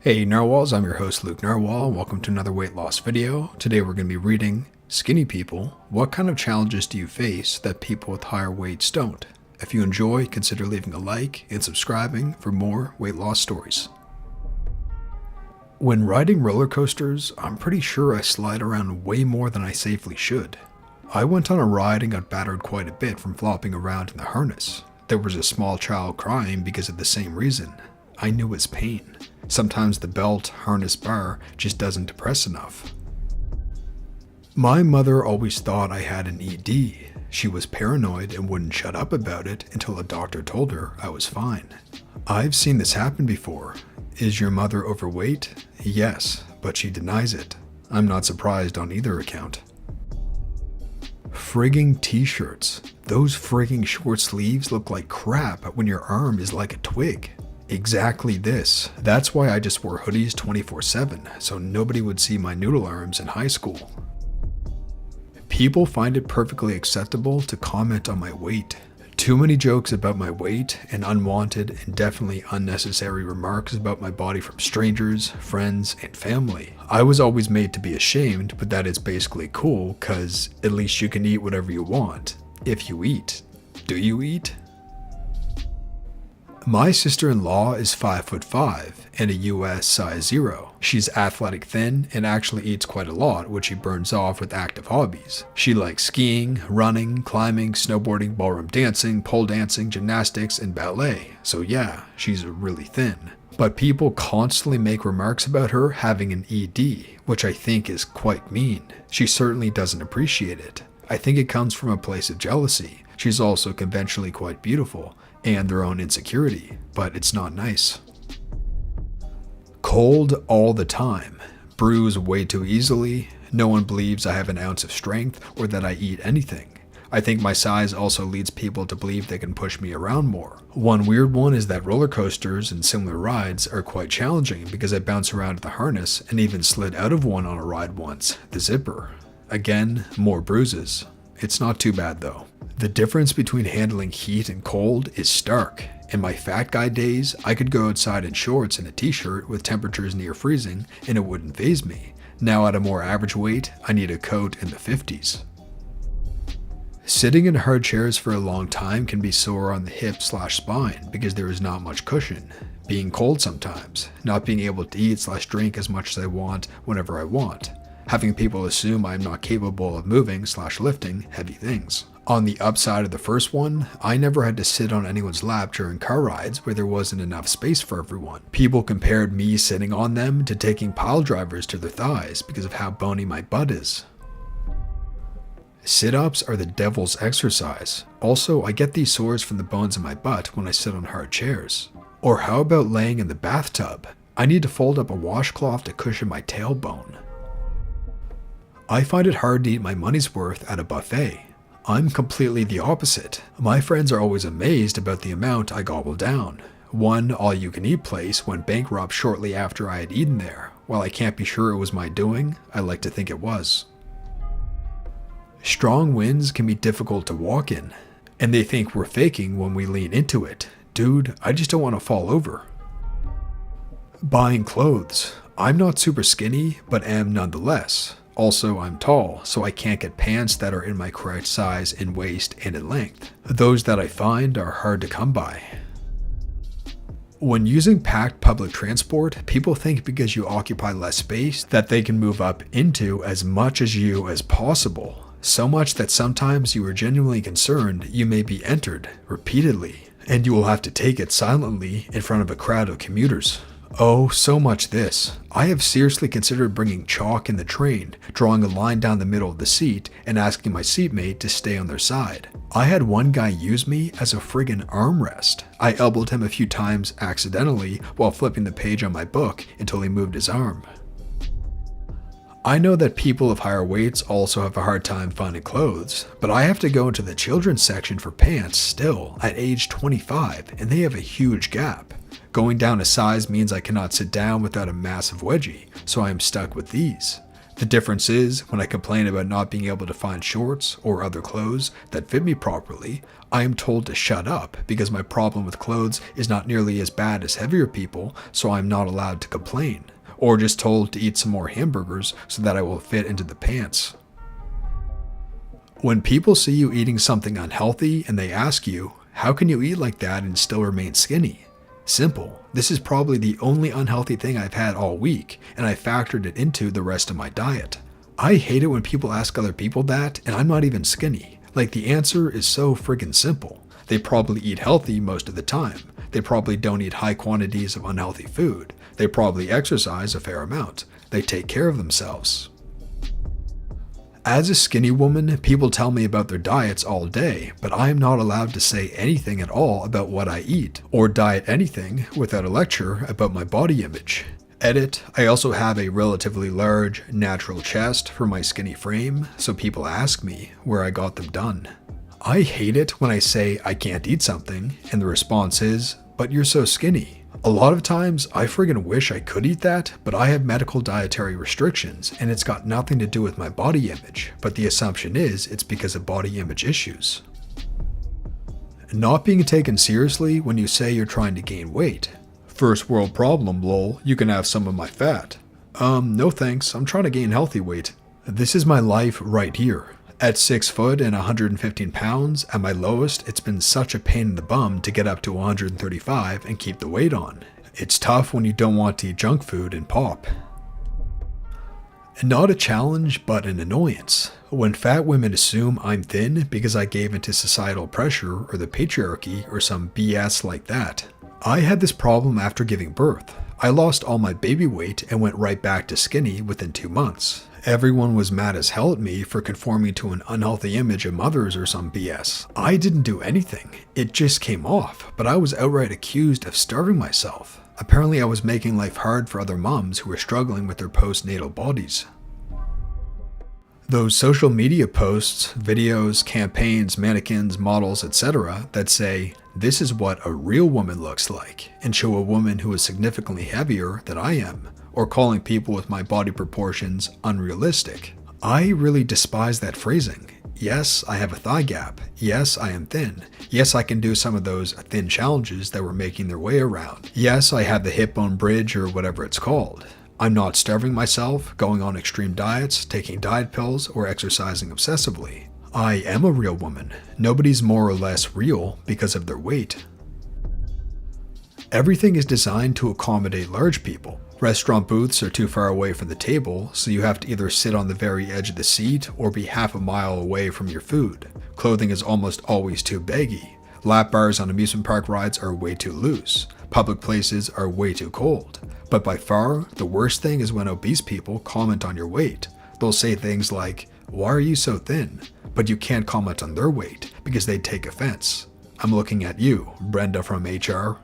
Hey Narwhals, I'm your host Luke Narwhal. Welcome to another weight loss video. Today we're going to be reading Skinny People. What kind of challenges do you face that people with higher weights don't? If you enjoy, consider leaving a like and subscribing for more weight loss stories. When riding roller coasters, I'm pretty sure I slide around way more than I safely should. I went on a ride and got battered quite a bit from flopping around in the harness. There was a small child crying because of the same reason. I knew his pain. Sometimes the belt harness bar just doesn't depress enough. My mother always thought I had an ED. She was paranoid and wouldn't shut up about it until a doctor told her I was fine. I've seen this happen before. Is your mother overweight? Yes, but she denies it. I'm not surprised on either account. Frigging t-shirts. Those frigging short sleeves look like crap when your arm is like a twig. Exactly this. That's why I just wore hoodies 24/7, so nobody would see my noodle arms in high school. People find it perfectly acceptable to comment on my weight. Too many jokes about my weight and unwanted and definitely unnecessary remarks about my body from strangers, friends, and family. I was always made to be ashamed, but that is basically cool cause at least you can eat whatever you want. If you eat. Do you eat? My sister-in-law is 5'5" and a US size 0. She's athletic thin and actually eats quite a lot, which she burns off with active hobbies. She likes skiing, running, climbing, snowboarding, ballroom dancing, pole dancing, gymnastics, and ballet. So yeah, she's really thin. But people constantly make remarks about her having an ED, which I think is quite mean. She certainly doesn't appreciate it. I think it comes from a place of jealousy. She's also conventionally quite beautiful, and their own insecurity, but it's not nice. Cold all the time. Bruise way too easily. No one believes I have an ounce of strength or that I eat anything. I think my size also leads people to believe they can push me around more. One weird one is that roller coasters and similar rides are quite challenging because I bounce around the harness and even slid out of one on a ride once, the zipper. Again, more bruises. It's not too bad though. The difference between handling heat and cold is stark. In my fat guy days, I could go outside in shorts and a t-shirt with temperatures near freezing and it wouldn't faze me. Now at a more average weight, I need a coat in the 50s. Sitting in hard chairs for a long time can be sore on the hip/spine because there is not much cushion. Being cold sometimes, not being able to eat/drink as much as I want whenever I want. Having people assume I am not capable of moving/lifting heavy things. On the upside of the first one, I never had to sit on anyone's lap during car rides where there wasn't enough space for everyone. People compared me sitting on them to taking pile drivers to their thighs because of how bony my butt is. Sit-ups are the devil's exercise. Also, I get these sores from the bones in my butt when I sit on hard chairs. Or how about laying in the bathtub? I need to fold up a washcloth to cushion my tailbone. I find it hard to eat my money's worth at a buffet. I'm completely the opposite. My friends are always amazed about the amount I gobble down. One all-you-can-eat place went bankrupt shortly after I had eaten there. While I can't be sure it was my doing, I like to think it was. Strong winds can be difficult to walk in, and they think we're faking when we lean into it. Dude, I just don't want to fall over. Buying clothes. I'm not super skinny, but am nonetheless. Also, I'm tall, so I can't get pants that are in my correct size in waist and in length. Those that I find are hard to come by. When using packed public transport, people think because you occupy less space that they can move up into as much as you as possible. So much that sometimes you are genuinely concerned you may be entered repeatedly, and you will have to take it silently in front of a crowd of commuters. Oh, so much this. I have seriously considered bringing chalk in the train, drawing a line down the middle of the seat, and asking my seatmate to stay on their side. I had one guy use me as a friggin' armrest. I elbowed him a few times accidentally while flipping the page on my book until he moved his arm. I know that people of higher weights also have a hard time finding clothes, but I have to go into the children's section for pants still at age 25, and they have a huge gap. Going down a size means I cannot sit down without a massive wedgie, so I am stuck with these. The difference is, when I complain about not being able to find shorts or other clothes that fit me properly, I am told to shut up because my problem with clothes is not nearly as bad as heavier people, so I am not allowed to complain, or just told to eat some more hamburgers so that I will fit into the pants. When people see you eating something unhealthy and they ask you, how can you eat like that and still remain skinny? Simple. This is probably the only unhealthy thing I've had all week, and I factored it into the rest of my diet. I hate it when people ask other people that, and I'm not even skinny. Like, the answer is so friggin' simple. They probably eat healthy most of the time. They probably don't eat high quantities of unhealthy food. They probably exercise a fair amount. They take care of themselves. As a skinny woman, people tell me about their diets all day, but I am not allowed to say anything at all about what I eat, or diet anything without a lecture about my body image. Edit, I also have a relatively large, natural chest for my skinny frame, so people ask me where I got them done. I hate it when I say I can't eat something, and the response is, but you're so skinny. A lot of times, I friggin' wish I could eat that, but I have medical dietary restrictions, and it's got nothing to do with my body image, but the assumption is it's because of body image issues. Not being taken seriously when you say you're trying to gain weight. First world problem, lol, you can have some of my fat. No thanks, I'm trying to gain healthy weight. This is my life right here. At 6 foot and 115 pounds, at my lowest, it's been such a pain in the bum to get up to 135 and keep the weight on. It's tough when you don't want to eat junk food and pop. Not a challenge, but an annoyance. When fat women assume I'm thin because I gave into societal pressure or the patriarchy or some BS like that. I had this problem after giving birth. I lost all my baby weight and went right back to skinny within 2 months. Everyone was mad as hell at me for conforming to an unhealthy image of mothers or some BS. I didn't do anything. It just came off, but I was outright accused of starving myself. Apparently I was making life hard for other moms who were struggling with their postnatal bodies. Those social media posts, videos, campaigns, mannequins, models, etc. that say, this is what a real woman looks like, and show a woman who is significantly heavier than I am, or calling people with my body proportions unrealistic. I really despise that phrasing. Yes, I have a thigh gap. Yes, I am thin. Yes, I can do some of those thin challenges that were making their way around. Yes, I have the hip bone bridge or whatever it's called. I'm not starving myself, going on extreme diets, taking diet pills, or exercising obsessively. I am a real woman. Nobody's more or less real because of their weight. Everything is designed to accommodate large people. Restaurant booths are too far away from the table, so you have to either sit on the very edge of the seat or be half a mile away from your food. Clothing is almost always too baggy. Lap bars on amusement park rides are way too loose. Public places are way too cold. But by far, the worst thing is when obese people comment on your weight. They'll say things like, "Why are you so thin?" But you can't comment on their weight because they'd take offense. I'm looking at you, Brenda from HR.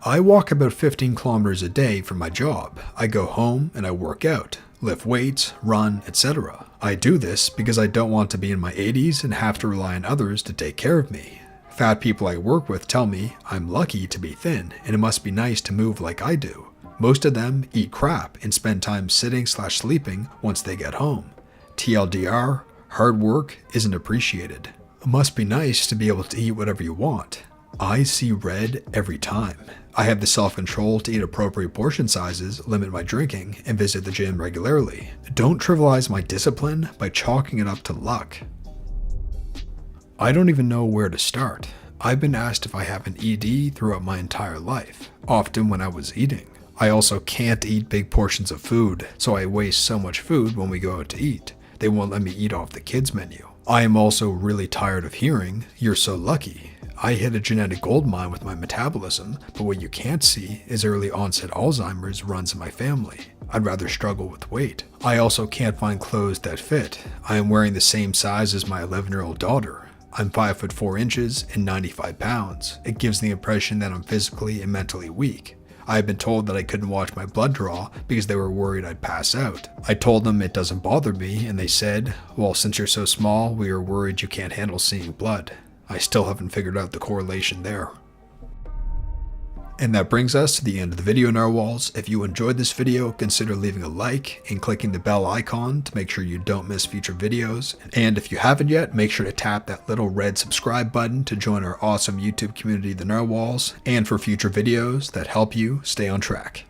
I walk about 15 kilometers a day for my job. I go home and I work out, lift weights, run, etc. I do this because I don't want to be in my 80s and have to rely on others to take care of me. Fat people I work with tell me I'm lucky to be thin and it must be nice to move like I do. Most of them eat crap and spend time sitting/sleeping once they get home. TLDR, hard work isn't appreciated. It must be nice to be able to eat whatever you want. I see red every time. I have the self-control to eat appropriate portion sizes, limit my drinking, and visit the gym regularly. Don't trivialize my discipline by chalking it up to luck. I don't even know where to start. I've been asked if I have an ED throughout my entire life, often when I was eating. I also can't eat big portions of food, so I waste so much food when we go out to eat. They won't let me eat off the kids' menu. I am also really tired of hearing, "You're so lucky." I hit a genetic goldmine with my metabolism, but what you can't see is early onset Alzheimer's runs in my family. I'd rather struggle with weight. I also can't find clothes that fit. I am wearing the same size as my 11-year-old daughter. I'm 5 foot 4 inches and 95 pounds. It gives the impression that I'm physically and mentally weak. I have been told that I couldn't watch my blood draw because they were worried I'd pass out. I told them it doesn't bother me, and they said, "Well, since you're so small, we are worried you can't handle seeing blood." I still haven't figured out the correlation there. And that brings us to the end of the video, narwhals. If you enjoyed this video, consider leaving a like and clicking the bell icon to make sure you don't miss future videos. And if you haven't yet, make sure to tap that little red subscribe button to join our awesome YouTube community, the Narwhals, and for future videos that help you stay on track.